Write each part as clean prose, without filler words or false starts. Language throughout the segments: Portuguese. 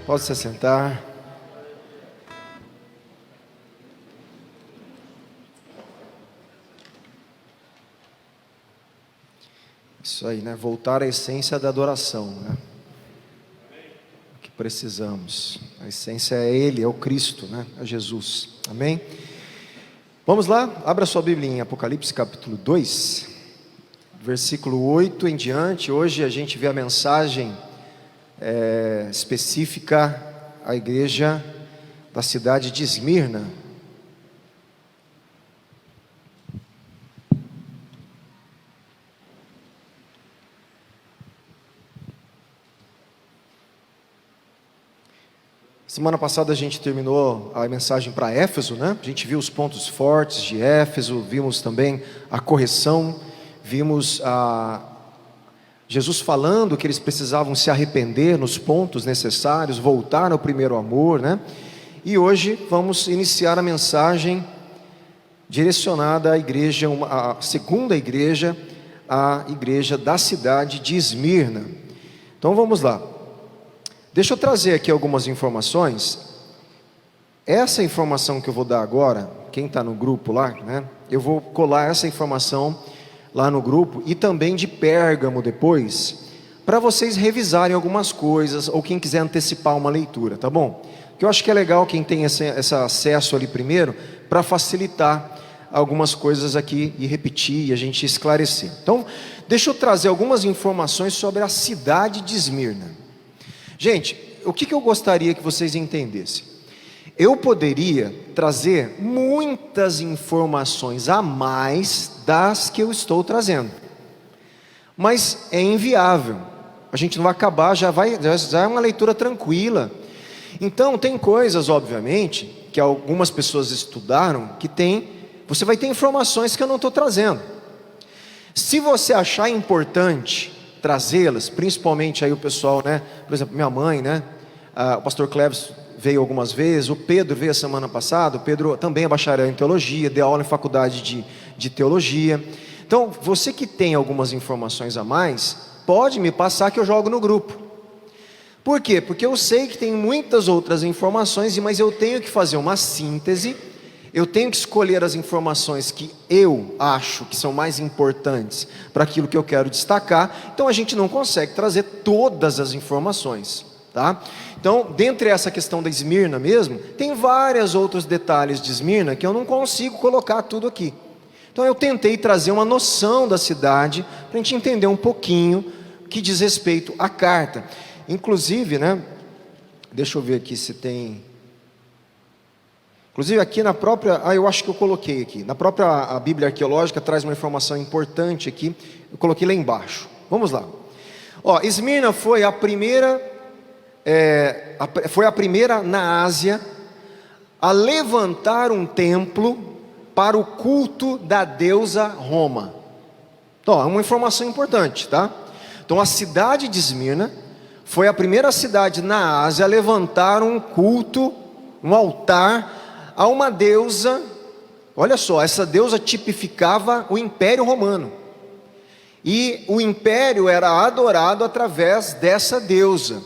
Pode se sentar. Isso aí, né? Voltar à essência da adoração, né? O que precisamos. A essência é Ele, é o Cristo, né? É Jesus. Amém? Vamos lá? Abra sua Bíblia em Apocalipse capítulo 2, versículo 8 em diante. Hoje a gente vê a mensagem específica à igreja da cidade de Esmirna. Semana passada a gente terminou a mensagem para Éfeso, né? A gente viu os pontos fortes de Éfeso, vimos também a correção, vimos Jesus falando que eles precisavam se arrepender nos pontos necessários, voltar ao primeiro amor, né? E hoje vamos iniciar a mensagem direcionada à igreja, a segunda igreja, a igreja da cidade de Esmirna. Então vamos lá. Deixa eu trazer aqui algumas informações. Essa informação que eu vou dar agora, quem está no grupo lá, né? Eu vou colar essa informação lá no grupo e também de Pérgamo depois, para vocês revisarem algumas coisas, ou quem quiser antecipar uma leitura, tá bom? Que eu acho que é legal quem tem esse acesso ali primeiro, para facilitar algumas coisas aqui e repetir e a gente esclarecer. Então, deixa eu trazer algumas informações sobre a cidade de Esmirna. Gente, o que eu gostaria que vocês entendessem? Eu poderia trazer muitas informações a mais das que eu estou trazendo, mas é inviável. A gente não vai acabar, já é uma leitura tranquila. Então tem coisas, obviamente, que algumas pessoas estudaram, você vai ter informações que eu não estou trazendo. Se você achar importante trazê-las, principalmente aí o pessoal, né? Por exemplo, minha mãe, né? O pastor Cleves veio algumas vezes, o Pedro veio a semana passada, o Pedro também é bacharel em teologia, deu aula em faculdade de teologia. Então, você que tem algumas informações a mais, pode me passar que eu jogo no grupo. Por quê? Porque eu sei que tem muitas outras informações, mas eu tenho que fazer uma síntese. Eu tenho que escolher as informações que eu acho que são mais importantes para aquilo que eu quero destacar. Então a gente não consegue trazer todas as informações, tá? Então, dentre essa questão da Esmirna mesmo, tem vários outros detalhes de Esmirna que eu não consigo colocar tudo aqui. Então eu tentei trazer uma noção da cidade para a gente entender um pouquinho que diz respeito à carta. Inclusive, né? Deixa eu ver aqui se tem. Inclusive aqui na própria, eu acho que eu coloquei aqui, na própria a Bíblia Arqueológica traz uma informação importante aqui, eu coloquei lá embaixo. Vamos lá. Esmirna foi a primeira na Ásia a levantar um templo para o culto da deusa Roma. Então, é uma informação importante, tá? Então, a cidade de Esmirna foi a primeira cidade na Ásia a levantar um culto, um altar a uma deusa. Olha só, essa deusa tipificava o Império Romano, e o Império era adorado através dessa deusa,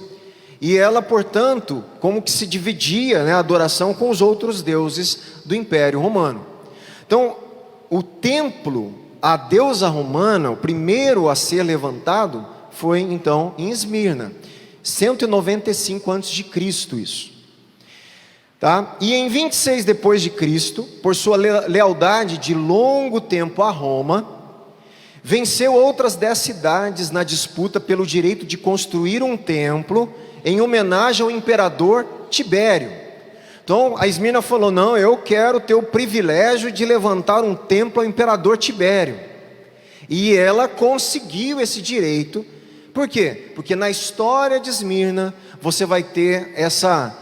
e ela, portanto, como que se dividia, né, a adoração com os outros deuses do Império Romano. Então, o templo, a deusa romana, o primeiro a ser levantado, foi então em Esmirna, 195 a.C. isso. Tá? E em 26 depois de Cristo, por sua lealdade de longo tempo a Roma, venceu outras 10 cidades na disputa pelo direito de construir um templo em homenagem ao imperador Tibério. Então a Esmirna falou: não, eu quero ter o privilégio de levantar um templo ao imperador Tibério. E ela conseguiu esse direito. Por quê? Porque na história de Esmirna você vai ter essa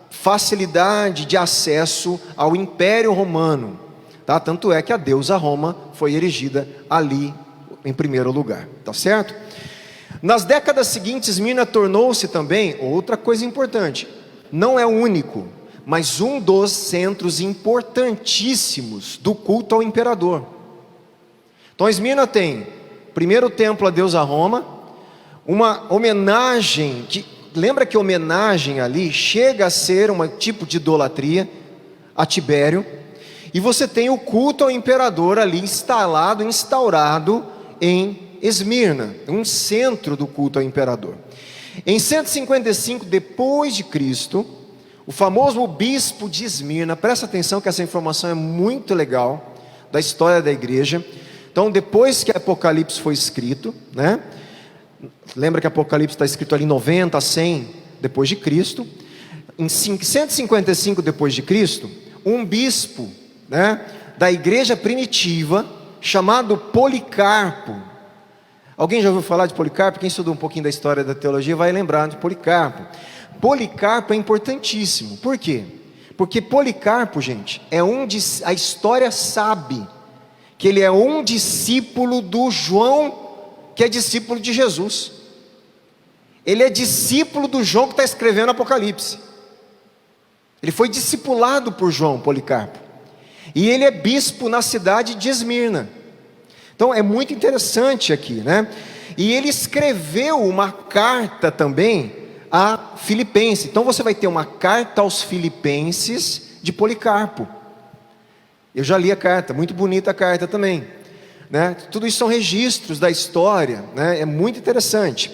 facilidade de acesso ao Império Romano, tá? Tanto é que a deusa Roma foi erigida ali em primeiro lugar, tá certo? Nas décadas seguintes, Esmirna tornou-se também outra coisa importante. Não é o único, mas um dos centros importantíssimos do culto ao imperador. Então Esmirna tem primeiro templo à deusa Roma, uma homenagem lembra que a homenagem ali chega a ser um tipo de idolatria a Tibério, e você tem o culto ao imperador ali instaurado em Esmirna, um centro do culto ao imperador. Em 155 depois de Cristo, o famoso bispo de Esmirna, presta atenção que essa informação é muito legal, da história da igreja. Então, depois que Apocalipse foi escrito, né? Lembra que Apocalipse está escrito ali 90 a 100 depois de Cristo. Em 155 depois de Cristo, um bispo, né, da igreja primitiva, chamado Policarpo. Alguém já ouviu falar de Policarpo? Quem estudou um pouquinho da história da teologia vai lembrar de Policarpo. Policarpo é importantíssimo. Por quê? Porque Policarpo, gente, a história sabe que ele é um discípulo do João, que é discípulo de Jesus. Ele é discípulo do João que está escrevendo Apocalipse. Ele foi discipulado por João, Policarpo. E ele é bispo na cidade de Esmirna. Então é muito interessante aqui, né? E ele escreveu uma carta também a Filipenses. Então você vai ter uma carta aos Filipenses de Policarpo. Eu já li a carta, muito bonita a carta também, né? Tudo isso são registros da história, né? É muito interessante.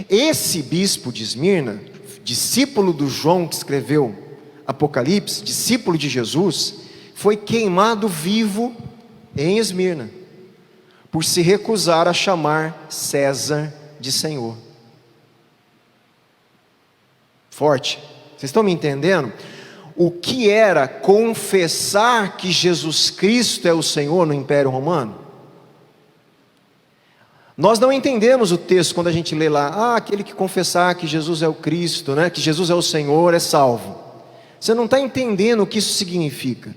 Esse bispo de Esmirna, discípulo do João que escreveu Apocalipse, discípulo de Jesus, foi queimado vivo em Esmirna, por se recusar a chamar César de Senhor. Forte, vocês estão me entendendo? O que era confessar que Jesus Cristo é o Senhor no Império Romano? Nós não entendemos o texto quando a gente lê lá, aquele que confessar que Jesus é o Cristo, né, que Jesus é o Senhor, é salvo. Você não está entendendo o que isso significa.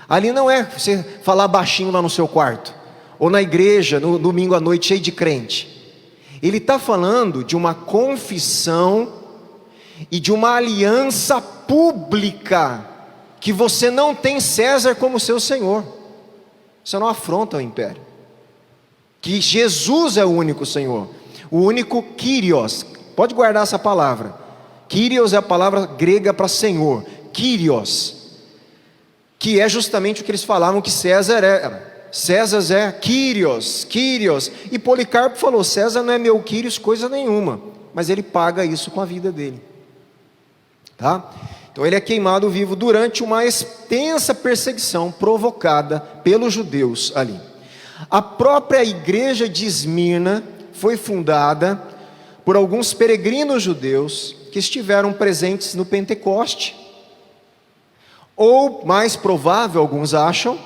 Ali não é você falar baixinho lá no seu quarto, ou na igreja, no domingo à noite, cheio de crente. Ele está falando de uma confissão e de uma aliança pública, que você não tem César como seu Senhor. Isso não afronta o império. Que Jesus é o único Senhor, o único Kyrios. Pode guardar essa palavra. Kyrios é a palavra grega para Senhor. Kyrios, que é justamente o que eles falavam que César era. César é Kyrios. E Policarpo falou: César não é meu Kyrios coisa nenhuma, mas ele paga isso com a vida dele, tá? Então ele é queimado vivo durante uma extensa perseguição provocada pelos judeus ali. A própria igreja de Esmirna foi fundada por alguns peregrinos judeus que estiveram presentes no Pentecoste, ou mais provável, alguns acham,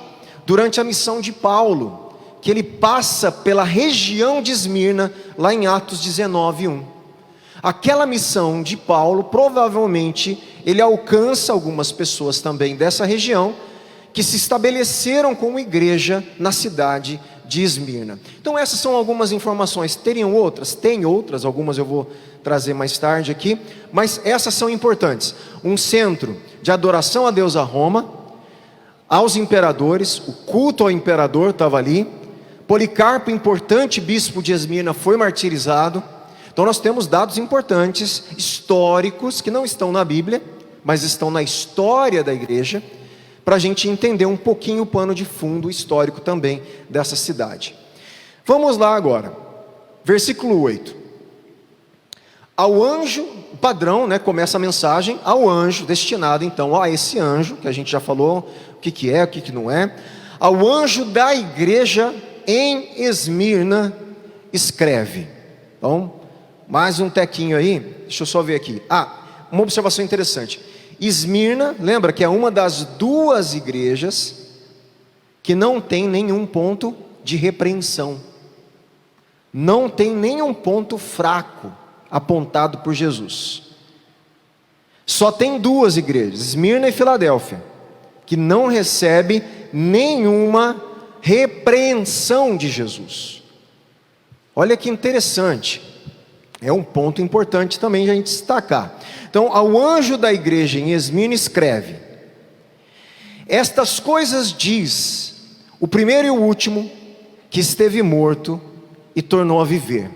durante a missão de Paulo, que ele passa pela região de Esmirna, lá em Atos 19:1. Aquela missão de Paulo, provavelmente, ele alcança algumas pessoas também dessa região, que se estabeleceram como igreja na cidade de Esmirna. Então essas são algumas informações. Teriam outras? Tem outras, algumas eu vou trazer mais tarde aqui, mas essas são importantes. Um centro de adoração a Deus a Roma, aos imperadores, o culto ao imperador estava ali. Policarpo, importante bispo de Esmirna, foi martirizado. Então nós temos dados importantes, históricos, que não estão na Bíblia, mas estão na história da igreja, para a gente entender um pouquinho o pano de fundo histórico também dessa cidade. Vamos lá agora, versículo 8. Ao anjo, padrão, né, começa a mensagem ao anjo, destinado então a esse anjo, que a gente já falou o que é, o que não é. Ao anjo da igreja em Esmirna, escreve. Então, mais um tequinho aí, deixa eu só ver aqui. Uma observação interessante. Esmirna, lembra que é uma das duas igrejas que não tem nenhum ponto de repreensão, não tem nenhum ponto fraco apontado por Jesus. Só tem duas igrejas, Esmirna e Filadélfia, que não recebe nenhuma repreensão de Jesus. Olha que interessante, é um ponto importante também de a gente destacar. Então, ao anjo da igreja em Esmirna escreve: estas coisas diz o primeiro e o último, que esteve morto e tornou a viver.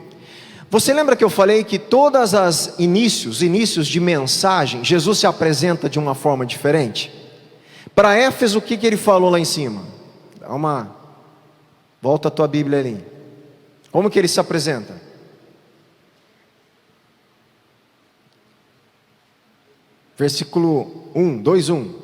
Você lembra que eu falei que todas as inícios de mensagem, Jesus se apresenta de uma forma diferente? Para Éfeso, o que ele falou lá em cima? Volta a tua Bíblia ali. Como que ele se apresenta? Versículo 2:1.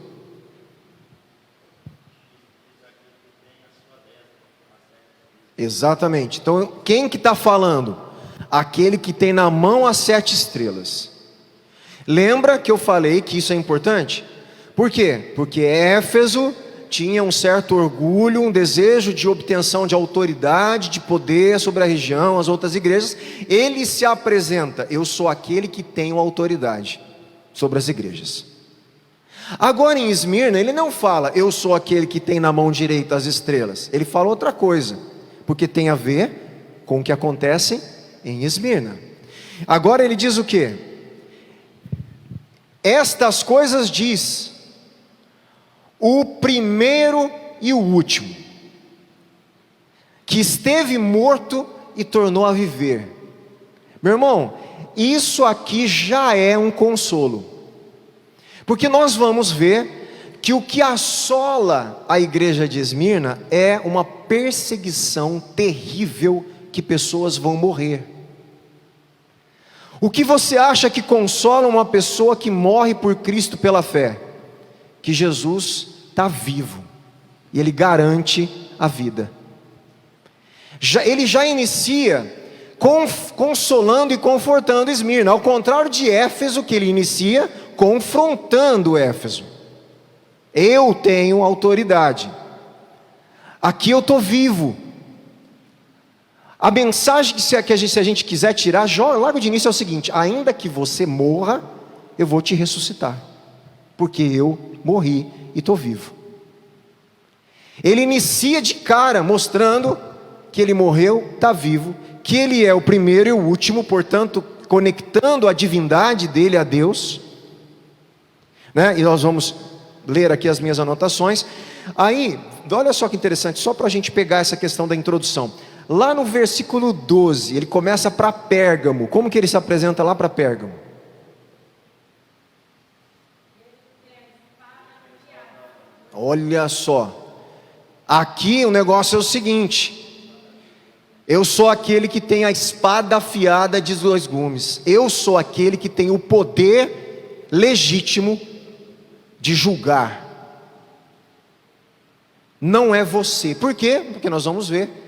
Exatamente. Então, quem que está falando? Aquele que tem na mão as 7 estrelas. Lembra que eu falei que isso é importante? Por quê? Porque Éfeso tinha um certo orgulho, um desejo de obtenção de autoridade, de poder sobre a região, as outras igrejas. Ele se apresenta: eu sou aquele que tenho autoridade sobre as igrejas. Agora em Esmirna, ele não fala: eu sou aquele que tem na mão direita as estrelas. Ele fala outra coisa, porque tem a ver com o que acontece em Esmirna. Agora ele diz o quê? Estas coisas diz o primeiro e o último, que esteve morto e tornou a viver. Meu irmão, isso aqui já é um consolo, porque nós vamos ver que o que assola a igreja de Esmirna é uma perseguição terrível, que pessoas vão morrer. O que você acha que consola uma pessoa que morre por Cristo pela fé? Que Jesus está vivo e Ele garante a vida. Ele já inicia consolando e confortando Esmirna, ao contrário de Éfeso, que ele inicia confrontando Éfeso. Eu tenho autoridade, aqui eu estou vivo. A mensagem que se a gente quiser tirar, logo de início é o seguinte: ainda que você morra, eu vou te ressuscitar, porque eu morri e estou vivo. Ele inicia de cara mostrando que ele morreu, está vivo, que ele é o primeiro e o último, portanto conectando a divindade dele a Deus, né? E nós vamos ler aqui as minhas anotações. Aí, olha só que interessante, só para a gente pegar essa questão da introdução. Lá no versículo 12, ele começa para Pérgamo. Como que ele se apresenta lá para Pérgamo? Olha só, aqui o negócio é o seguinte: eu sou aquele que tem a espada afiada de 2 gumes. Eu sou aquele que tem o poder legítimo de julgar. Não é você. Por quê? Porque nós vamos ver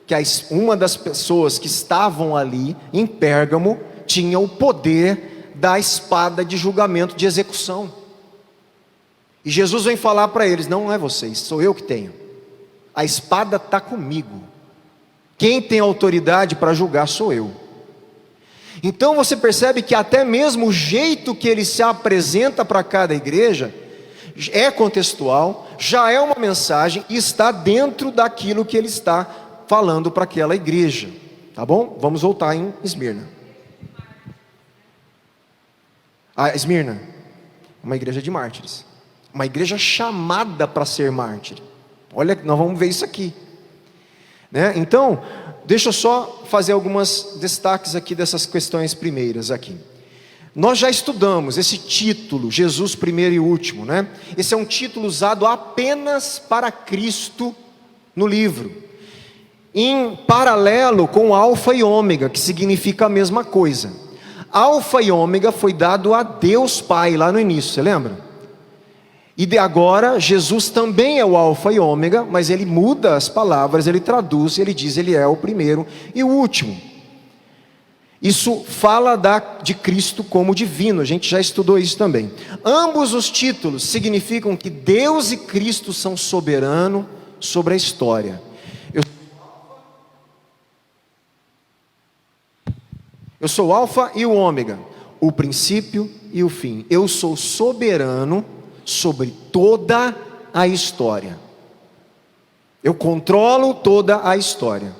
que uma das pessoas que estavam ali em Pérgamo tinha o poder da espada de julgamento, de execução. E Jesus vem falar para eles: não é vocês, sou eu que tenho. A espada está comigo. Quem tem autoridade para julgar sou eu. Então você percebe que até mesmo o jeito que ele se apresenta para cada igreja é contextual, já é uma mensagem e está dentro daquilo que ele está falando para aquela igreja, tá bom? Vamos voltar em Esmirna. Esmirna, uma igreja de mártires, uma igreja chamada para ser mártir. Olha, nós vamos ver isso aqui, né? Então, deixa eu só fazer alguns destaques aqui dessas questões primeiras aqui. Nós já estudamos esse título, Jesus primeiro e último, né? Esse é um título usado apenas para Cristo no livro, em paralelo com Alfa e Ômega, que significa a mesma coisa. Alfa e Ômega foi dado a Deus Pai lá no início, você lembra? E de agora Jesus também é o Alfa e Ômega, mas ele muda as palavras, ele traduz, ele diz: ele é o primeiro e o último. Isso fala de Cristo como divino, a gente já estudou isso também. Ambos os títulos significam que Deus e Cristo são soberanos sobre a história. Eu sou o Alfa e o Ômega, o princípio e o fim. Eu sou soberano sobre toda a história. Eu controlo toda a história,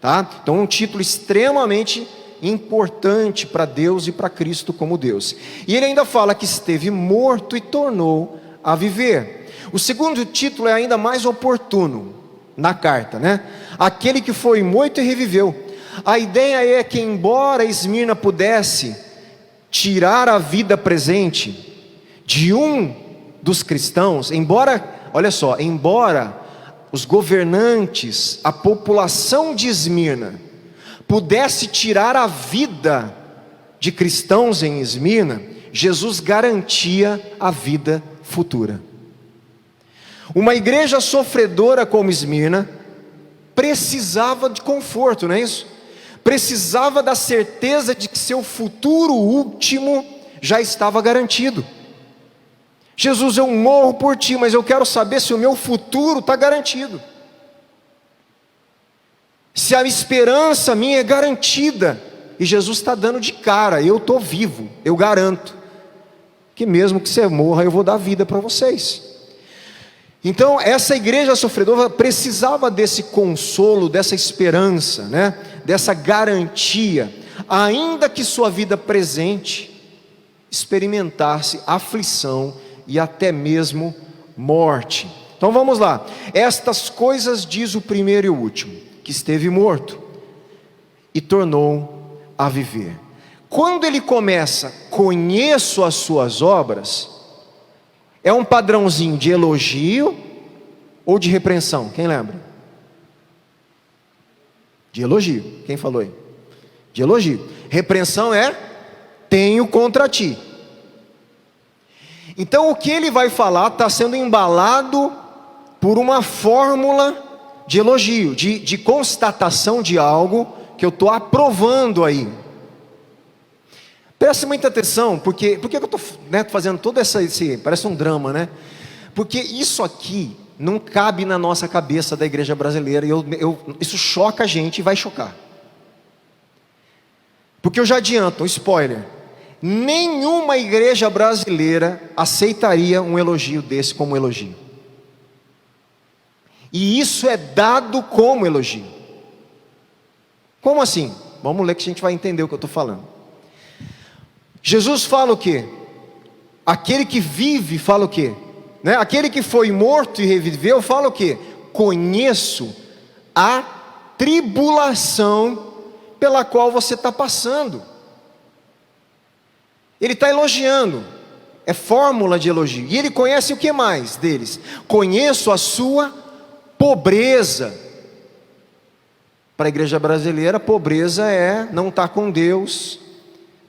tá? Então é um título extremamente importante para Deus e para Cristo como Deus. E ele ainda fala que esteve morto e tornou a viver. O segundo título é ainda mais oportuno na carta, né? Aquele que foi morto e reviveu. A ideia é que, embora Esmirna pudesse tirar a vida presente de um dos cristãos, olha só, embora os governantes, a população de Esmirna, pudesse tirar a vida de cristãos em Esmirna, Jesus garantia a vida futura. Uma igreja sofredora como Esmirna precisava de conforto, não é isso? Precisava da certeza de que seu futuro último já estava garantido. Jesus, eu morro por ti, mas eu quero saber se o meu futuro está garantido. Se a esperança minha é garantida. E Jesus está dando de cara, eu estou vivo, eu garanto que mesmo que você morra, eu vou dar vida para vocês. Então essa igreja sofredora precisava desse consolo, dessa esperança, né? Dessa garantia, ainda que sua vida presente experimentasse aflição e até mesmo morte. Então vamos lá, estas coisas diz o primeiro e o último, que esteve morto e tornou a viver. Quando ele começa, conheço as suas obras, é um padrãozinho de elogio ou de repreensão? Quem lembra? De elogio. Quem falou aí? De elogio. Repreensão é: tenho contra ti. Então o que ele vai falar está sendo embalado por uma fórmula de elogio, de constatação de algo que eu estou aprovando aí. Preste muita atenção, porque eu estou fazendo todo parece um drama, né? Porque isso aqui não cabe na nossa cabeça da igreja brasileira, e isso choca a gente e vai chocar. Porque eu já adianto, um spoiler, nenhuma igreja brasileira aceitaria um elogio desse como elogio. E isso é dado como elogio. Como assim? Vamos ler que a gente vai entender o que eu estou falando. Jesus fala o quê? Aquele que vive fala o quê? Né? Aquele que foi morto e reviveu fala o quê? Conheço a tribulação pela qual você está passando. Ele está elogiando, é fórmula de elogio. E ele conhece o que mais deles? Conheço a sua pobreza. Para a igreja brasileira, pobreza é não estar com Deus,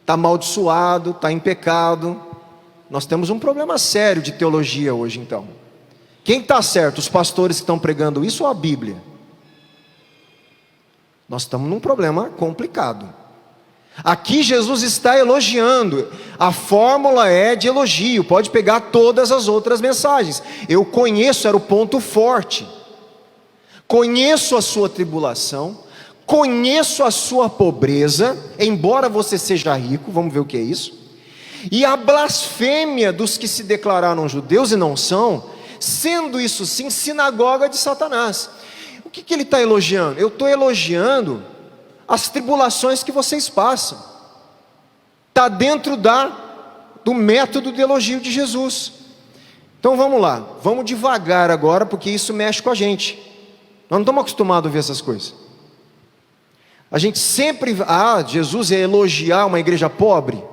está amaldiçoado, está em pecado. Nós temos um problema sério de teologia hoje então. Quem está certo? Os pastores que estão pregando isso ou a Bíblia? Nós estamos num problema complicado. Aqui Jesus está elogiando, a fórmula é de elogio, pode pegar todas as outras mensagens. Eu conheço, era o ponto forte. Conheço a sua tribulação, conheço a sua pobreza, embora você seja rico, vamos ver o que é isso, e a blasfêmia dos que se declararam judeus e não são, sendo isso sim sinagoga de Satanás. O que ele está elogiando? Eu estou elogiando as tribulações que vocês passam, está dentro do método de elogio de Jesus. Então vamos lá, vamos devagar agora, porque isso mexe com a gente. Nós não estamos acostumados a ver essas coisas. A gente sempre, Jesus ia elogiar uma igreja pobre?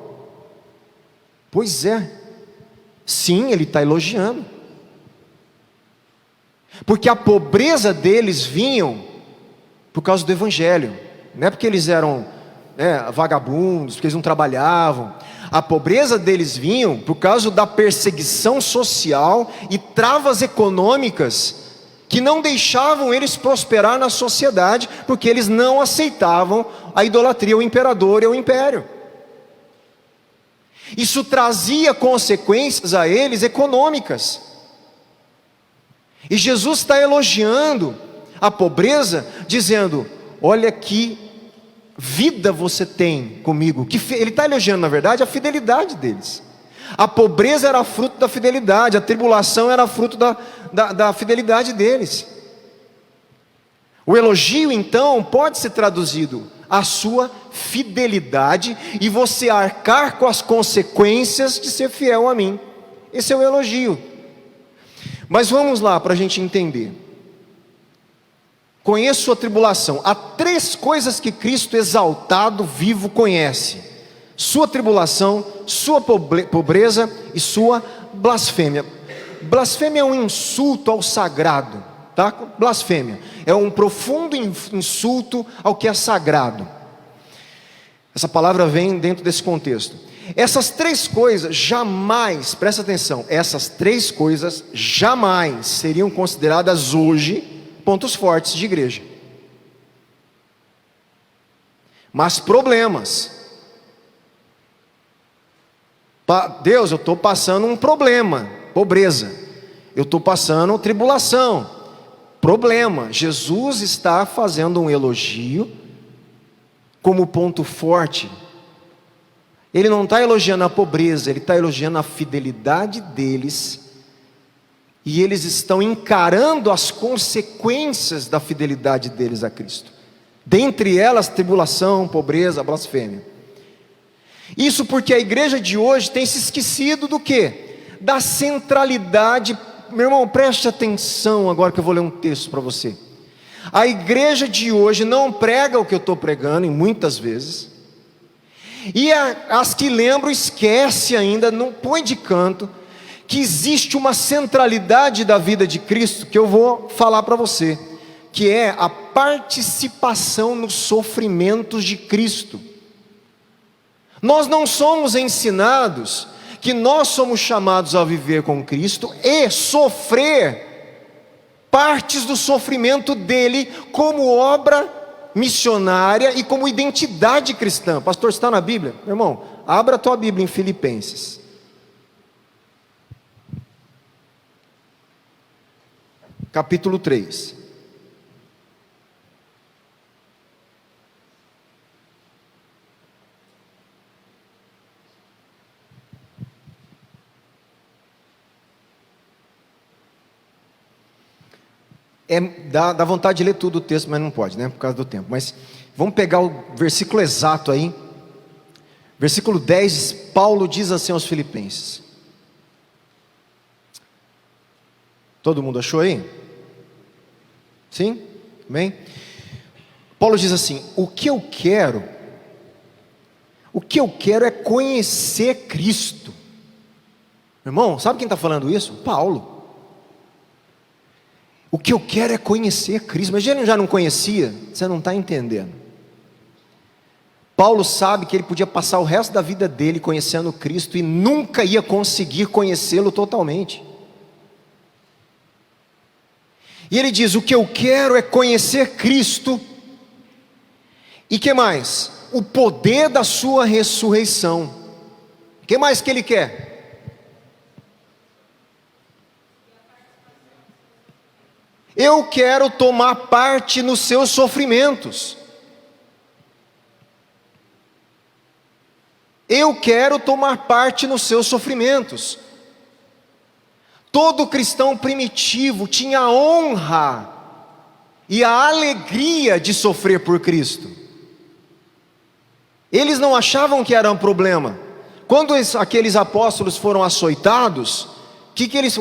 Pois é, sim, ele está elogiando, porque a pobreza deles vinham por causa do evangelho, não é porque eles eram vagabundos, porque eles não trabalhavam. A pobreza deles vinham por causa da perseguição social e travas econômicas que não deixavam eles prosperar na sociedade, porque eles não aceitavam a idolatria ao imperador e ao império. Isso trazia consequências a eles econômicas. E Jesus está elogiando a pobreza, dizendo: olha que vida você tem comigo. Ele está elogiando, na verdade, a fidelidade deles. A pobreza era fruto da fidelidade, a tribulação era fruto da fidelidade deles. O elogio então pode ser traduzido a sua fidelidade e você arcar com as consequências de ser fiel a mim. Esse é o elogio. Mas vamos lá para a gente entender. conheço sua tribulação. Há 3 coisas que Cristo exaltado, vivo, conhece: sua tribulação, sua pobreza e sua blasfêmia. Blasfêmia é um insulto ao sagrado, tá? Blasfêmia é um profundo insulto ao que é sagrado. Essa palavra vem dentro desse contexto. Essas 3 coisas jamais, presta atenção, essas 3 coisas jamais seriam consideradas hoje pontos fortes de igreja. Mas problemas. Deus, eu estou passando um problema, pobreza. Eu estou passando tribulação, problema. Jesus está fazendo um elogio como ponto forte. Ele não está elogiando a pobreza, ele está elogiando a fidelidade deles. E eles estão encarando as consequências da fidelidade deles a Cristo. Dentre elas, tribulação, pobreza, blasfêmia. Isso porque a igreja de hoje tem se esquecido do quê? Da centralidade. Meu irmão, preste atenção agora que eu vou ler um texto para você. A igreja de hoje não prega o que eu estou pregando, e muitas vezes. E as que lembram, esquece ainda, não põe de canto, que existe uma centralidade da vida de Cristo, que eu vou falar para você, que é a participação nos sofrimentos de Cristo. Nós não somos ensinados que nós somos chamados a viver com Cristo e sofrer partes do sofrimento dele como obra missionária e como identidade cristã. Pastor, está na Bíblia? Meu irmão, abra a tua Bíblia em Filipenses. Capítulo 3. Dá vontade de ler tudo o texto, mas não pode, né? Por causa do tempo. Mas vamos pegar o versículo exato aí. Versículo 10, Paulo diz assim aos Filipenses. Todo mundo achou aí? Sim? Amém? Paulo diz assim: o que eu quero é conhecer Cristo. Irmão, sabe quem está falando isso? Paulo. O que eu quero é conhecer Cristo. Mas ele já não conhecia? Você não está entendendo. Paulo sabe que ele podia passar o resto da vida dele conhecendo Cristo e nunca ia conseguir conhecê-lo totalmente. E ele diz: o que eu quero é conhecer Cristo. E que mais? O poder da sua ressurreição. O que mais que ele quer? Eu quero tomar parte nos seus sofrimentos. Eu quero tomar parte nos seus sofrimentos. Todo cristão primitivo tinha a honra e a alegria de sofrer por Cristo. Eles não achavam que era um problema. Quando aqueles apóstolos foram açoitados,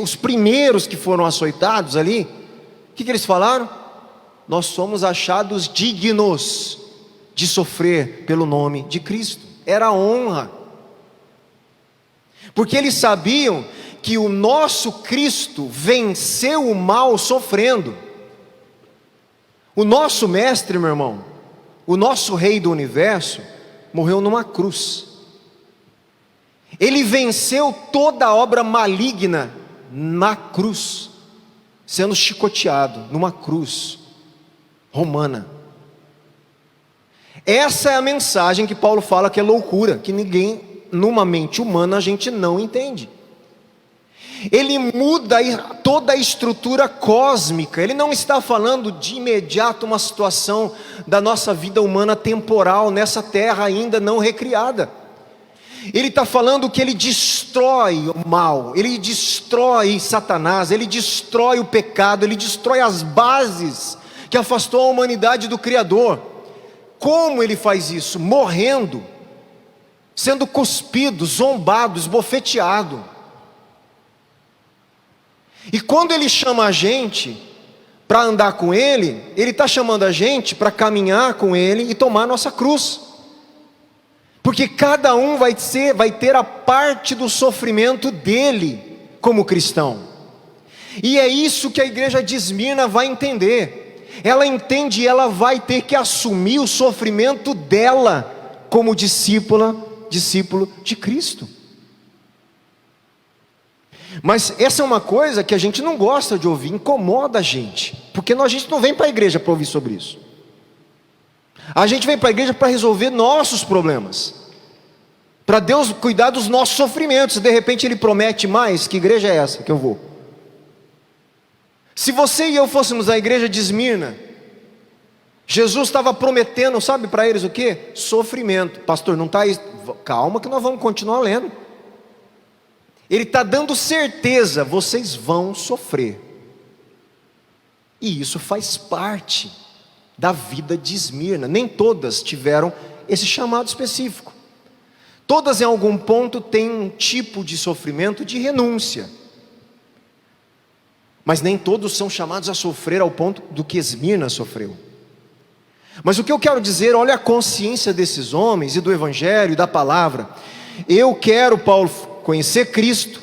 os primeiros que foram açoitados ali, o que eles falaram? Nós somos achados dignos de sofrer pelo nome de Cristo. Era honra. Porque eles sabiam que o nosso Cristo venceu o mal sofrendo. O nosso mestre, meu irmão, o nosso rei do universo, morreu numa cruz. Ele venceu toda a obra maligna na cruz, sendo chicoteado numa cruz romana. Essa é a mensagem que Paulo fala que é loucura, que ninguém, numa mente humana, a gente não entende. Ele muda toda a estrutura cósmica. Ele não está falando de imediato uma situação da nossa vida humana temporal, nessa terra ainda não recriada. Ele está falando que ele destrói o mal, ele destrói Satanás, ele destrói o pecado, ele destrói as bases que afastou a humanidade do Criador. Como ele faz isso? Morrendo, sendo cuspido, zombado, esbofeteado. E quando ele chama a gente para andar com Ele, Ele está chamando a gente para caminhar com Ele e tomar a nossa cruz. Porque cada um vai ter a parte do sofrimento dele como cristão. E é isso que a igreja de Esmirna vai entender. Ela entende e ela vai ter que assumir o sofrimento dela como discípulo de Cristo. Mas essa é uma coisa que a gente não gosta de ouvir, incomoda a gente. Porque a gente não vem para a igreja para ouvir sobre isso. A gente vem para a igreja para resolver nossos problemas, para Deus cuidar dos nossos sofrimentos. De repente Ele promete mais. Que igreja é essa que eu vou? Se você e eu fôssemos à igreja de Esmirna, Jesus estava prometendo, sabe para eles o que? Sofrimento. Pastor, não está aí? Calma que nós vamos continuar lendo. Ele está dando certeza, vocês vão sofrer. E isso faz parte da vida de Esmirna. Nem todas tiveram esse chamado específico. Todas em algum ponto têm um tipo de sofrimento de renúncia. Mas nem todos são chamados a sofrer ao ponto do que Esmirna sofreu. Mas o que eu quero dizer, olha a consciência desses homens e do Evangelho e da palavra. Eu quero, Paulo, conhecer Cristo,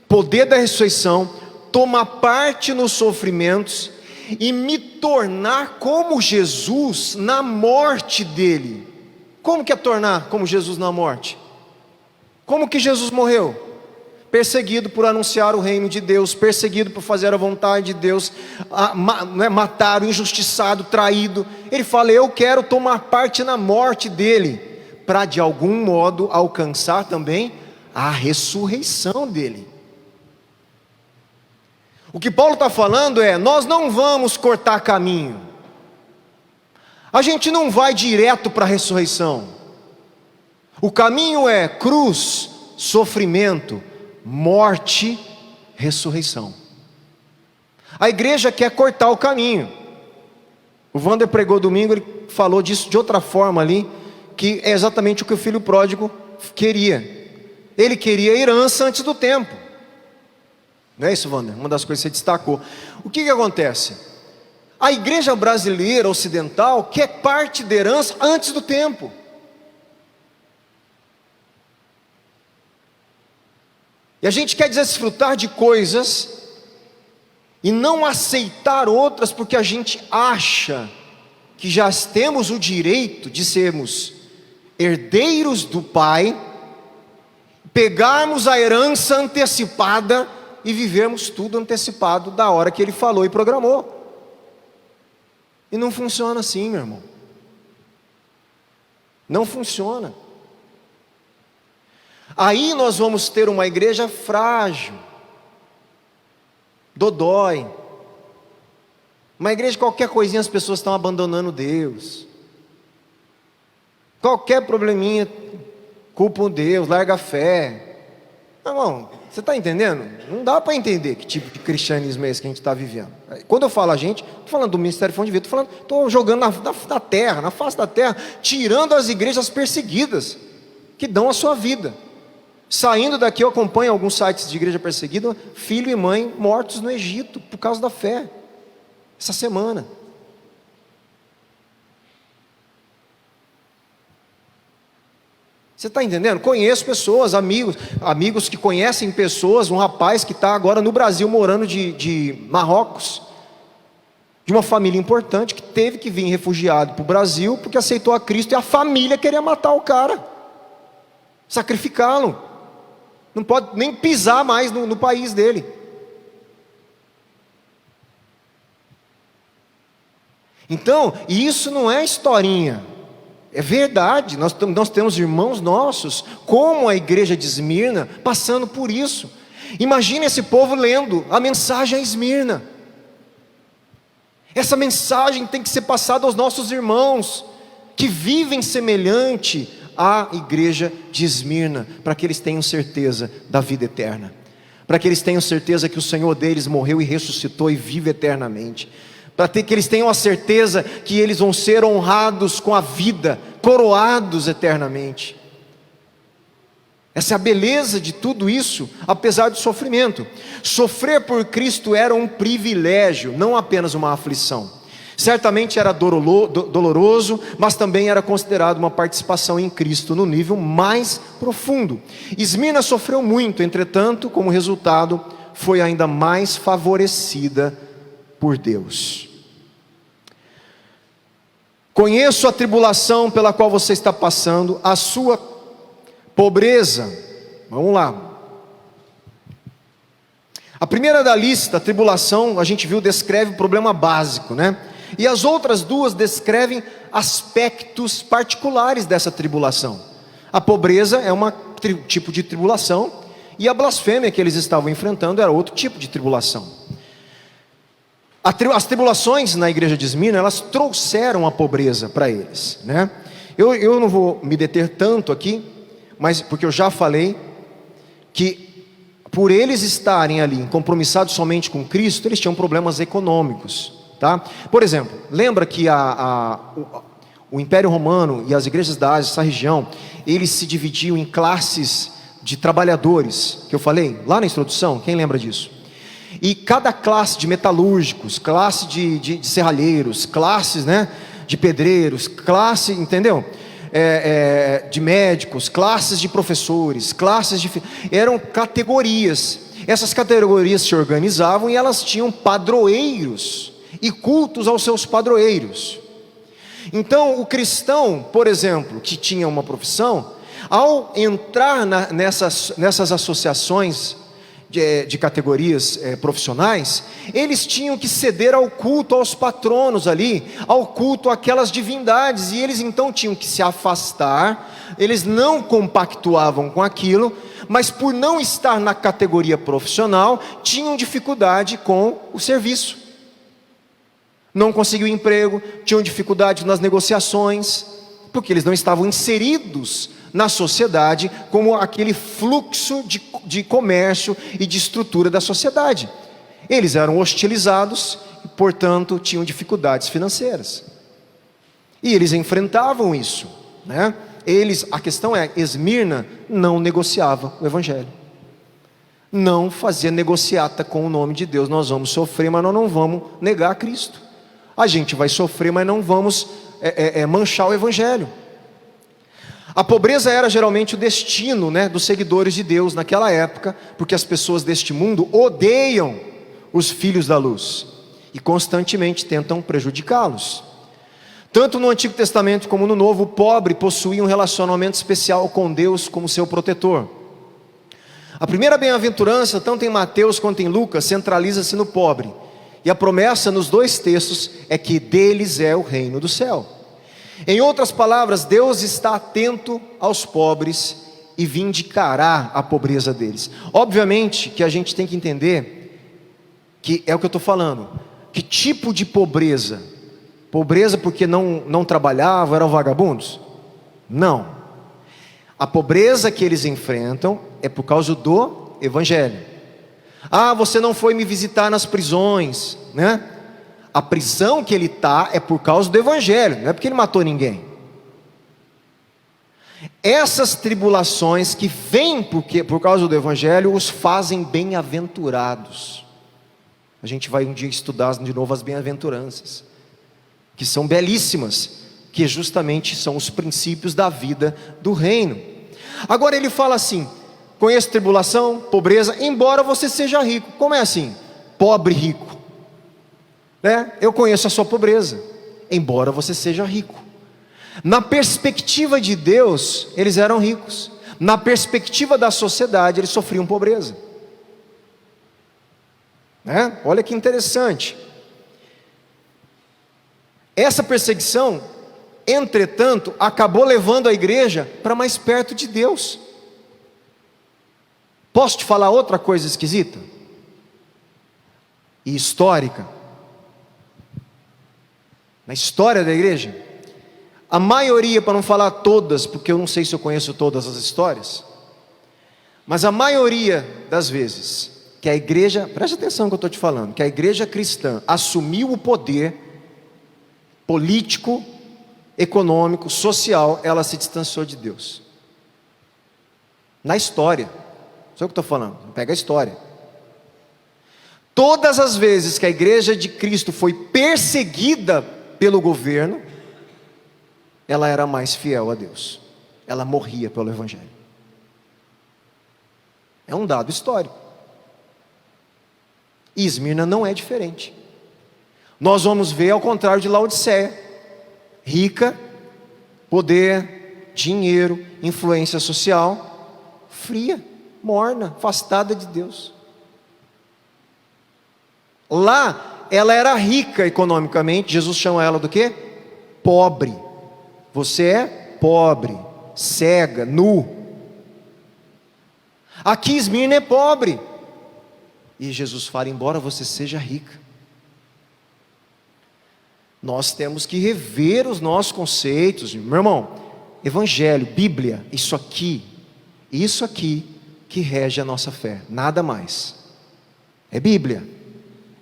poder da ressurreição, tomar parte nos sofrimentos e me tornar como Jesus na morte dele. Como que é tornar como Jesus na morte? Como que Jesus morreu? Perseguido por anunciar o reino de Deus, perseguido por fazer a vontade de Deus, matado, injustiçado, traído. Ele fala, eu quero tomar parte na morte dele, para de algum modo alcançar também a ressurreição dele. O que Paulo está falando é, nós não vamos cortar caminho, a gente não vai direto para a ressurreição. O caminho é cruz, sofrimento, morte, ressurreição. A igreja quer cortar o caminho. O Wander pregou domingo, ele falou disso de outra forma ali, que é exatamente o que o filho pródigo queria. Ele queria herança antes do tempo. Não é isso, Wander? Uma das coisas que você destacou. O que acontece? A igreja brasileira ocidental quer parte da herança antes do tempo. E a gente quer desfrutar de coisas e não aceitar outras porque a gente acha que já temos o direito de sermos herdeiros do Pai, pegarmos a herança antecipada e vivermos tudo antecipado da hora que Ele falou e programou. E não funciona assim, meu irmão. Não funciona. Aí nós vamos ter uma igreja frágil, dodói. Uma igreja, qualquer coisinha as pessoas estão abandonando Deus. Qualquer probleminha, culpam Deus, larga a fé. Irmão, você está entendendo? Não dá para entender que tipo de cristianismo é esse que a gente está vivendo. Quando eu falo a gente, estou falando do Ministério Fonte de Vida, estou jogando na terra, na face da terra, tirando as igrejas perseguidas, que dão a sua vida. Saindo daqui eu acompanho alguns sites de igreja perseguida, filho e mãe mortos no Egito, por causa da fé, essa semana. Você está entendendo? Conheço pessoas, amigos que conhecem pessoas, um rapaz que está agora no Brasil, morando de Marrocos, de uma família importante, que teve que vir refugiado para o Brasil, porque aceitou a Cristo, e a família queria matar o cara, sacrificá-lo, não pode nem pisar mais no país dele. Então, isso não é historinha, é verdade. Nós temos irmãos nossos, como a igreja de Esmirna, passando por isso. Imagine esse povo lendo a mensagem a Esmirna. Essa mensagem tem que ser passada aos nossos irmãos, que vivem semelhante à igreja de Esmirna, para que eles tenham certeza da vida eterna, para que eles tenham certeza que o Senhor deles morreu e ressuscitou e vive eternamente, para que eles tenham a certeza que eles vão ser honrados com a vida, coroados eternamente. Essa é a beleza de tudo isso, apesar do sofrimento. Sofrer por Cristo era um privilégio, não apenas uma aflição. Certamente era doloroso, mas também era considerado uma participação em Cristo no nível mais profundo. Esmirna sofreu muito, entretanto, como resultado, foi ainda mais favorecida por Deus. Conheço a tribulação pela qual você está passando, a sua pobreza. Vamos lá. A primeira da lista, a tribulação, a gente viu, descreve o problema básico, né? E as outras duas descrevem aspectos particulares dessa tribulação. A pobreza é um tipo de tribulação, e a blasfêmia que eles estavam enfrentando era outro tipo de tribulação. As tribulações na igreja de Esmirna, elas trouxeram a pobreza para eles, né? Eu não vou me deter tanto aqui, mas porque eu já falei que por eles estarem ali compromissados somente com Cristo, eles tinham problemas econômicos, tá? Por exemplo, lembra que o Império Romano e as igrejas da Ásia, essa região, eles se dividiam em classes de trabalhadores, que eu falei lá na introdução, quem lembra disso? E cada classe de metalúrgicos, classe de serralheiros, classes, né, de pedreiros, classe, entendeu? De médicos, classes de professores, eram categorias. Essas categorias se organizavam e elas tinham padroeiros e cultos aos seus padroeiros. Então o cristão, por exemplo, que tinha uma profissão, ao entrar nessas associações de categorias profissionais, eles tinham que ceder ao culto aos patronos ali, ao culto àquelas divindades, e eles então tinham que se afastar. Eles não compactuavam com aquilo, mas por não estar na categoria profissional, tinham dificuldade com o serviço, não conseguiam emprego, tinham dificuldade nas negociações, porque eles não estavam inseridos na sociedade como aquele fluxo de comércio e de estrutura da sociedade. Eles eram hostilizados e, portanto, tinham dificuldades financeiras. E eles enfrentavam isso, né? A questão é, Esmirna não negociava o Evangelho. Não fazia negociata com o nome de Deus. Nós vamos sofrer, mas nós não vamos negar a Cristo. A gente vai sofrer, mas não vamos manchar o Evangelho. A pobreza era geralmente o destino, né, dos seguidores de Deus naquela época, porque as pessoas deste mundo odeiam os filhos da luz e constantemente tentam prejudicá-los. Tanto no Antigo Testamento como no Novo, o pobre possuía um relacionamento especial com Deus como seu protetor. A primeira bem-aventurança, tanto em Mateus quanto em Lucas, centraliza-se no pobre, e a promessa nos dois textos é que deles é o reino do céu. Em outras palavras, Deus está atento aos pobres e vindicará a pobreza deles. Obviamente que a gente tem que entender que é o que eu estou falando. Que tipo de pobreza? Pobreza porque não trabalhavam, eram vagabundos? Não. A pobreza que eles enfrentam é por causa do Evangelho. Ah, você não foi me visitar nas prisões, né? A prisão que ele está é por causa do Evangelho, não é porque ele matou ninguém. Essas tribulações que vêm por causa do Evangelho os fazem bem-aventurados. A gente vai um dia estudar de novo as bem-aventuranças, que são belíssimas, que justamente são os princípios da vida do reino. Agora ele fala assim: conheço tribulação, pobreza, embora você seja rico. Como é assim? Pobre rico, né? Eu conheço a sua pobreza, embora você seja rico. Na perspectiva de Deus, eles eram ricos. Na perspectiva da sociedade, eles sofriam pobreza, né? Olha que interessante. Essa perseguição, entretanto, acabou levando a igreja para mais perto de Deus. Posso te falar outra coisa esquisita e histórica? Na história da igreja, a maioria, para não falar todas, porque eu não sei se eu conheço todas as histórias, mas a maioria das vezes que a igreja, preste atenção no que eu estou te falando, que a igreja cristã assumiu o poder político, econômico, social, ela se distanciou de Deus. Na história. Não sei o que estou falando, pega a história. Todas as vezes que a igreja de Cristo foi perseguida pelo governo, ela era mais fiel a Deus. Ela morria pelo Evangelho. É um dado histórico. E Esmirna não é diferente. Nós vamos ver ao contrário de Laodiceia. Rica, poder, dinheiro, influência social, fria, morna, afastada de Deus. Lá, ela era rica economicamente. Jesus chama ela do quê? Pobre. Você é pobre, cega, nu. Aqui Esmirna é pobre. E Jesus fala, embora você seja rica. Nós temos que rever os nossos conceitos. Meu irmão, Evangelho, Bíblia, isso aqui que rege a nossa fé, nada mais. É Bíblia,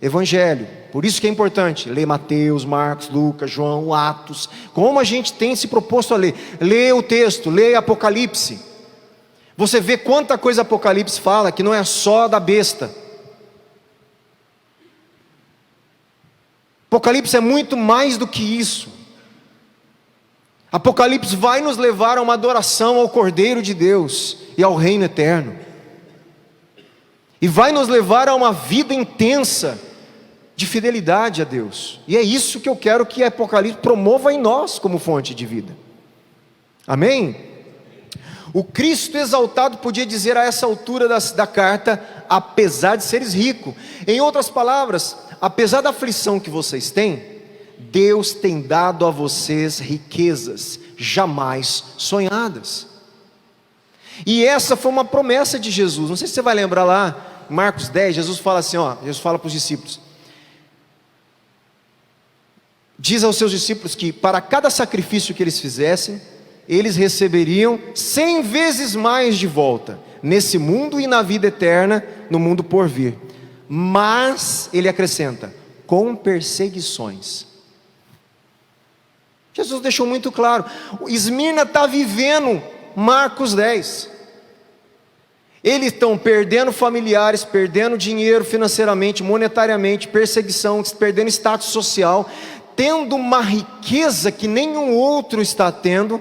Evangelho. Por isso que é importante ler Mateus, Marcos, Lucas, João, Atos. Como a gente tem se proposto a ler. Lê o texto, lê Apocalipse. Você vê quanta coisa Apocalipse fala, que não é só da besta. Apocalipse é muito mais do que isso. Apocalipse vai nos levar a uma adoração ao Cordeiro de Deus e ao reino eterno. E vai nos levar a uma vida intensa de fidelidade a Deus. E é isso que eu quero que Apocalipse promova em nós como fonte de vida. Amém? O Cristo exaltado podia dizer a essa altura da carta, apesar de seres rico. Em outras palavras, apesar da aflição que vocês têm, Deus tem dado a vocês riquezas jamais sonhadas. E essa foi uma promessa de Jesus. Não sei se você vai lembrar lá, em Marcos 10, Jesus fala assim, Jesus fala para os discípulos. Diz aos seus discípulos que para cada sacrifício que eles fizessem, eles receberiam 100 vezes mais de volta, nesse mundo e na vida eterna, no mundo por vir. Mas, ele acrescenta, com perseguições. Jesus deixou muito claro, Esmirna está vivendo Marcos 10. Eles estão perdendo familiares, perdendo dinheiro financeiramente, monetariamente, perseguição, perdendo status social, tendo uma riqueza que nenhum outro está tendo,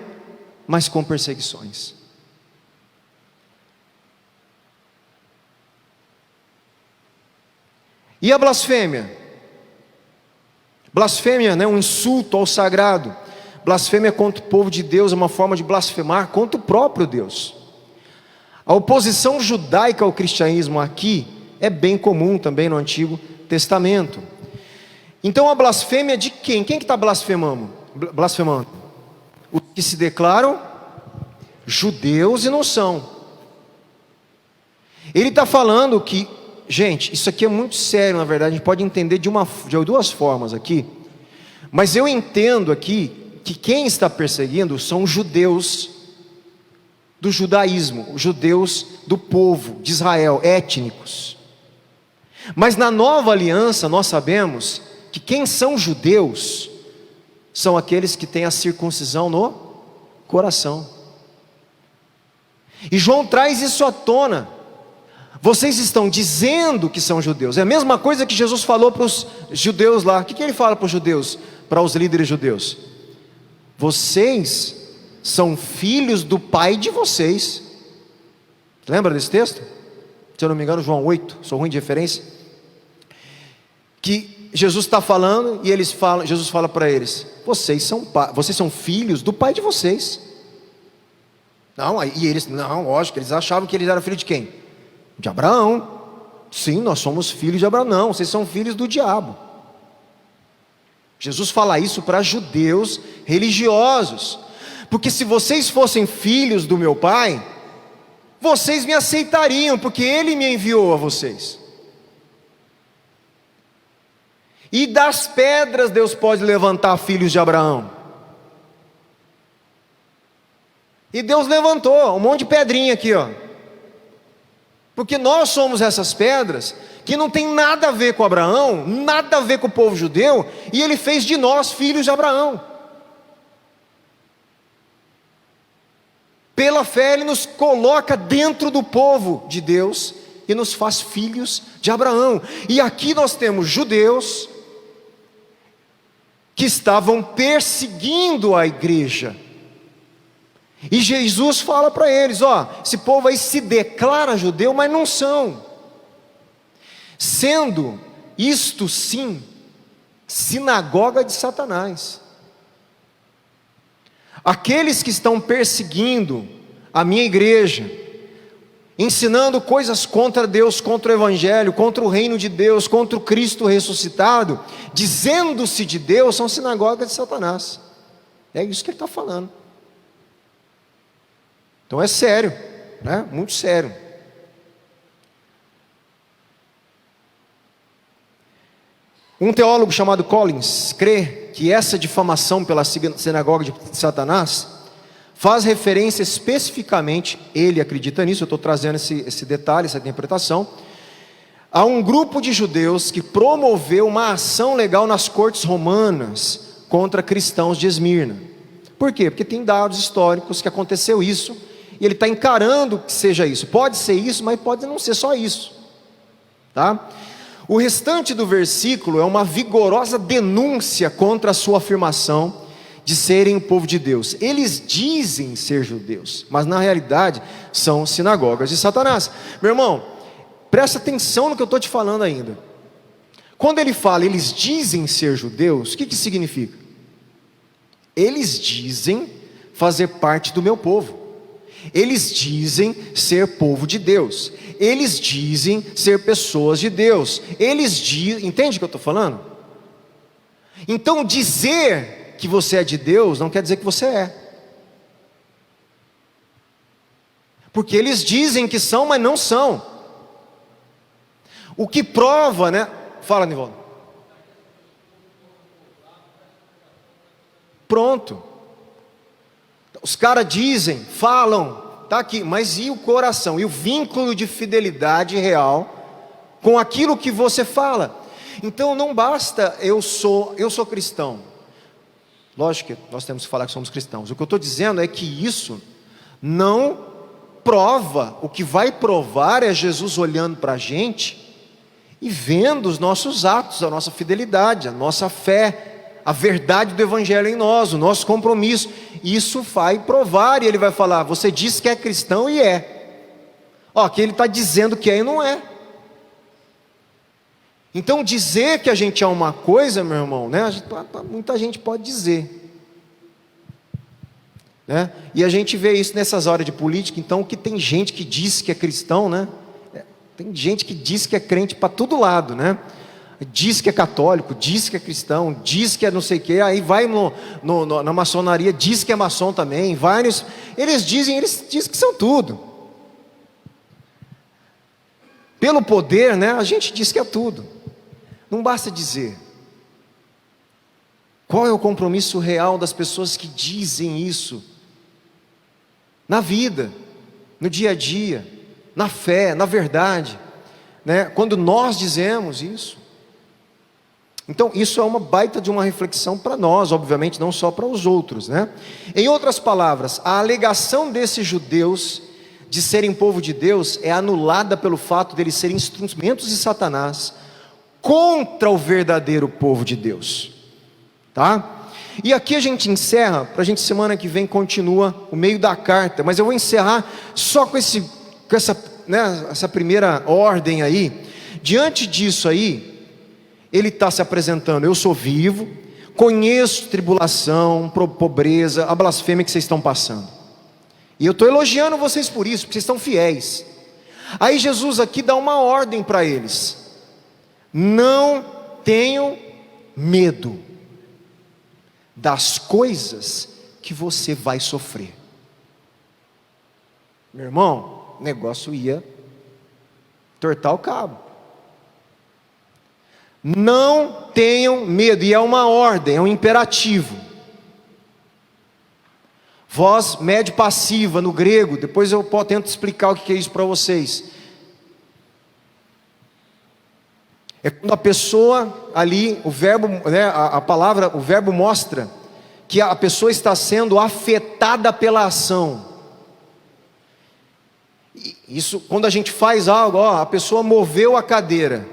mas com perseguições. E a blasfêmia? Blasfêmia, um insulto ao sagrado. Blasfêmia contra o povo de Deus é uma forma de blasfemar contra o próprio Deus. A oposição judaica ao cristianismo aqui é bem comum também no Antigo Testamento. Então a blasfêmia de quem? Quem que está blasfemando? Os que se declaram judeus e não são. Ele está falando que, gente, isso aqui é muito sério, na verdade, a gente pode entender de duas formas aqui, mas eu entendo aqui, que quem está perseguindo são os judeus do judaísmo, os judeus do povo de Israel, étnicos, mas na nova aliança nós sabemos, que quem são judeus, são aqueles que têm a circuncisão no coração, e João traz isso à tona. Vocês estão dizendo que são judeus, é a mesma coisa que Jesus falou para os judeus lá. O que ele fala para os judeus, para os líderes judeus? Vocês são filhos do pai de vocês. Lembra desse texto? Se eu não me engano, João 8, sou ruim de referência. Que Jesus está falando e Jesus fala para eles: vocês são filhos do pai de vocês. Não, e eles, não, lógico, eles achavam que eles eram filhos de quem? De Abraão. Sim, nós somos filhos de Abraão. Não, vocês são filhos do diabo. Jesus fala isso para judeus religiosos, porque se vocês fossem filhos do meu pai, vocês me aceitariam, porque ele me enviou a vocês. E das pedras Deus pode levantar filhos de Abraão. E Deus levantou um monte de pedrinha aqui, porque nós somos essas pedras, que não tem nada a ver com Abraão, nada a ver com o povo judeu, e ele fez de nós filhos de Abraão. Pela fé Ele nos coloca dentro do povo de Deus e nos faz filhos de Abraão. E aqui nós temos judeus que estavam perseguindo a igreja. E Jesus fala para eles: ó, esse povo aí se declara judeu, mas não são. Sendo isto sim sinagoga de Satanás. Aqueles que estão perseguindo a minha igreja, ensinando coisas contra Deus, contra o Evangelho, contra o reino de Deus, contra o Cristo ressuscitado, dizendo-se de Deus, são sinagogas de Satanás. É isso que ele está falando. Então é sério, né? Muito sério. Um teólogo chamado Collins crê que essa difamação pela sinagoga de Satanás faz referência especificamente, ele acredita nisso, eu estou trazendo esse detalhe, essa interpretação, a um grupo de judeus que promoveu uma ação legal nas cortes romanas contra cristãos de Esmirna. Por quê? Porque tem dados históricos que aconteceu isso, e ele está encarando que seja isso. Pode ser isso, mas pode não ser só isso, tá? O restante do versículo é uma vigorosa denúncia contra a sua afirmação de serem o povo de Deus. Eles dizem ser judeus, mas na realidade são sinagogas de Satanás. Meu irmão, presta atenção no que eu estou te falando ainda. Quando ele fala, eles dizem ser judeus, o que significa? Eles dizem fazer parte do meu povo. Eles dizem ser povo de Deus. Eles dizem ser pessoas de Deus. Eles dizem, entende o que eu estou falando? Então dizer que você é de Deus não quer dizer que você é. Porque eles dizem que são, mas não são. O que prova, né? Fala, Nivaldo. Pronto. Os caras dizem, falam, está aqui, mas e o coração? E o vínculo de fidelidade real com aquilo que você fala? Então não basta eu sou cristão. Lógico que nós temos que falar que somos cristãos. O que eu estou dizendo é que isso não prova. O que vai provar é Jesus olhando para a gente e vendo os nossos atos, a nossa fidelidade, a nossa fé, a verdade do Evangelho em nós, o nosso compromisso. Isso vai provar, e ele vai falar: você diz que é cristão e é. Ó, que ele está dizendo que é e não é. Então dizer que a gente é uma coisa, meu irmão, né? Muita gente pode dizer, né? E a gente vê isso nessas horas de política. Então, que tem gente que diz que é cristão, né? Tem gente que diz que é crente para todo lado, né? Diz que é católico, diz que é cristão, diz que é não sei o que, aí vai na maçonaria, diz que é maçom também, eles dizem que são tudo. Pelo poder, né, a gente diz que é tudo. Não basta dizer. Qual é o compromisso real das pessoas que dizem isso? Na vida, no dia a dia, na fé, na verdade, né? Quando nós dizemos isso. Então isso é uma baita de uma reflexão para nós, obviamente, não só para os outros, né? Em outras palavras, a alegação desses judeus de serem povo de Deus é anulada pelo fato deles serem instrumentos de Satanás contra o verdadeiro povo de Deus, tá? E aqui a gente encerra, para a gente semana que vem continua o meio da carta, mas eu vou encerrar só com essa primeira ordem aí. Diante disso aí, ele está se apresentando: eu sou vivo, conheço tribulação, pobreza, a blasfêmia que vocês estão passando, e eu estou elogiando vocês por isso, porque vocês estão fiéis. Aí Jesus aqui dá uma ordem para eles: não tenham medo das coisas que você vai sofrer. Meu irmão, o negócio ia tortar o cabo. Não tenham medo, e é uma ordem, é um imperativo. Voz médio passiva no grego, depois eu tento explicar o que é isso para vocês. É quando a pessoa ali, o verbo, né, a palavra, o verbo mostra que a pessoa está sendo afetada pela ação. Isso, quando a gente faz algo, a pessoa moveu a cadeira,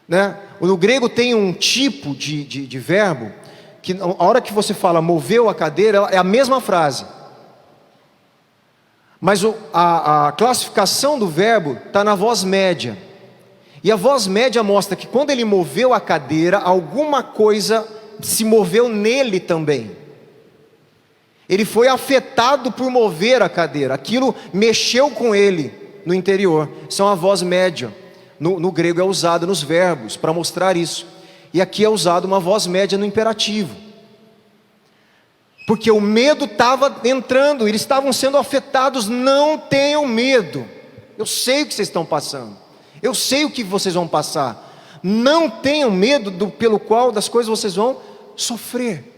né? No grego tem um tipo de verbo, que a hora que você fala moveu a cadeira, é a mesma frase. Mas a classificação do verbo está na voz média. E a voz média mostra que quando ele moveu a cadeira, alguma coisa se moveu nele também. Ele foi afetado por mover a cadeira, aquilo mexeu com ele no interior. Isso é uma voz média. No grego é usado nos verbos para mostrar isso. E aqui é usado uma voz média no imperativo. Porque o medo estava entrando, eles estavam sendo afetados. Não tenham medo. Eu sei o que vocês estão passando. Eu sei o que vocês vão passar. Não tenham medo pelo qual das coisas vocês vão sofrer.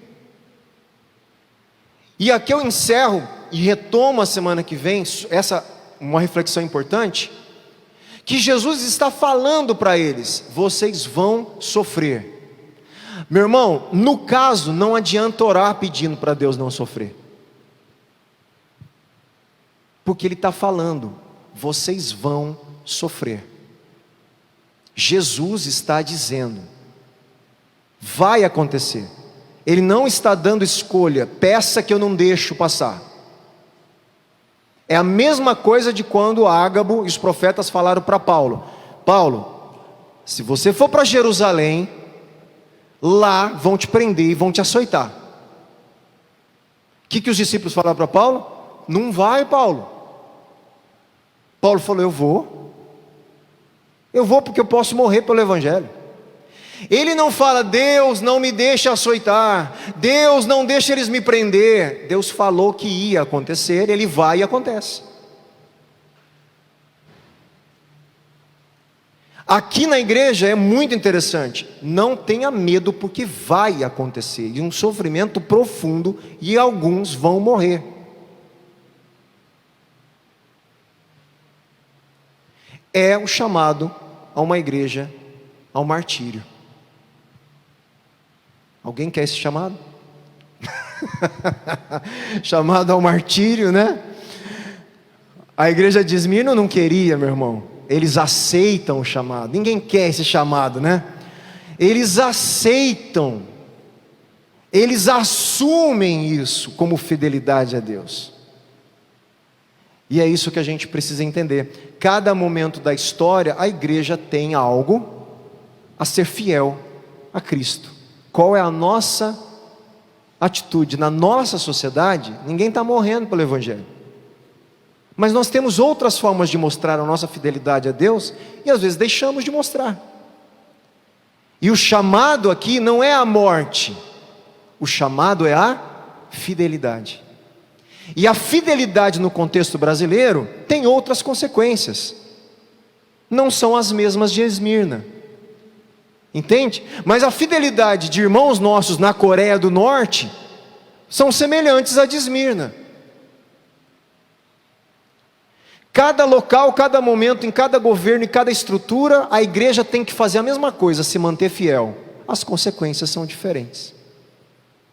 E aqui eu encerro e retomo a semana que vem, uma reflexão importante, que Jesus está falando para eles: vocês vão sofrer. Meu irmão, no caso, não adianta orar pedindo para Deus não sofrer. Porque Ele está falando, vocês vão sofrer. Jesus está dizendo, vai acontecer. Ele não está dando escolha, peça que eu não deixo passar. É a mesma coisa de quando Ágabo e os profetas falaram para Paulo: Paulo, se você for para Jerusalém, lá vão te prender e vão te açoitar. O que os discípulos falaram para Paulo? Não vai, Paulo. Paulo falou: eu vou porque eu posso morrer pelo Evangelho. Ele não fala: Deus não me deixa açoitar, Deus não deixa eles me prender. Deus falou que ia acontecer, Ele vai e acontece. Aqui na igreja é muito interessante, não tenha medo porque vai acontecer, e um sofrimento profundo, e alguns vão morrer. É o chamado a uma igreja ao martírio. Alguém quer esse chamado? Chamado ao martírio, né? A igreja de Esmirna não queria, meu irmão. Eles aceitam o chamado. Ninguém quer esse chamado, né? Eles aceitam. Eles assumem isso como fidelidade a Deus. E é isso que a gente precisa entender. Cada momento da história, a igreja tem algo a ser fiel a Cristo. Qual é a nossa atitude? Na nossa sociedade, ninguém está morrendo pelo Evangelho. Mas nós temos outras formas de mostrar a nossa fidelidade a Deus, e às vezes deixamos de mostrar. E o chamado aqui não é a morte, o chamado é a fidelidade. E a fidelidade no contexto brasileiro tem outras consequências. Não são as mesmas de Esmirna. Entende? Mas a fidelidade de irmãos nossos na Coreia do Norte são semelhantes à de Esmirna. Cada local, cada momento, em cada governo, em cada estrutura, a igreja tem que fazer a mesma coisa, se manter fiel. As consequências são diferentes.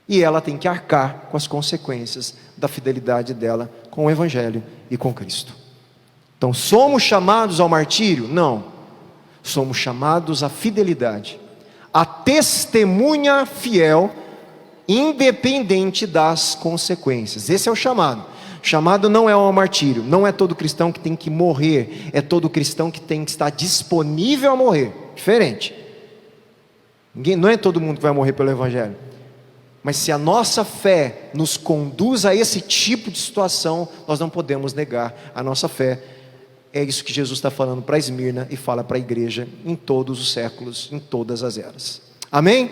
E ela tem que arcar com as consequências da fidelidade dela com o Evangelho e com Cristo. Então, somos chamados ao martírio? Não. Somos chamados à fidelidade, a testemunha fiel, independente das consequências. Esse é o chamado. O chamado não é ao martírio. Não é todo cristão que tem que morrer. É todo cristão que tem que estar disponível a morrer. Diferente. Não é todo mundo que vai morrer pelo Evangelho. Mas se a nossa fé nos conduz a esse tipo de situação, nós não podemos negar a nossa fé. É isso que Jesus está falando para Esmirna e fala para a igreja em todos os séculos, em todas as eras. Amém?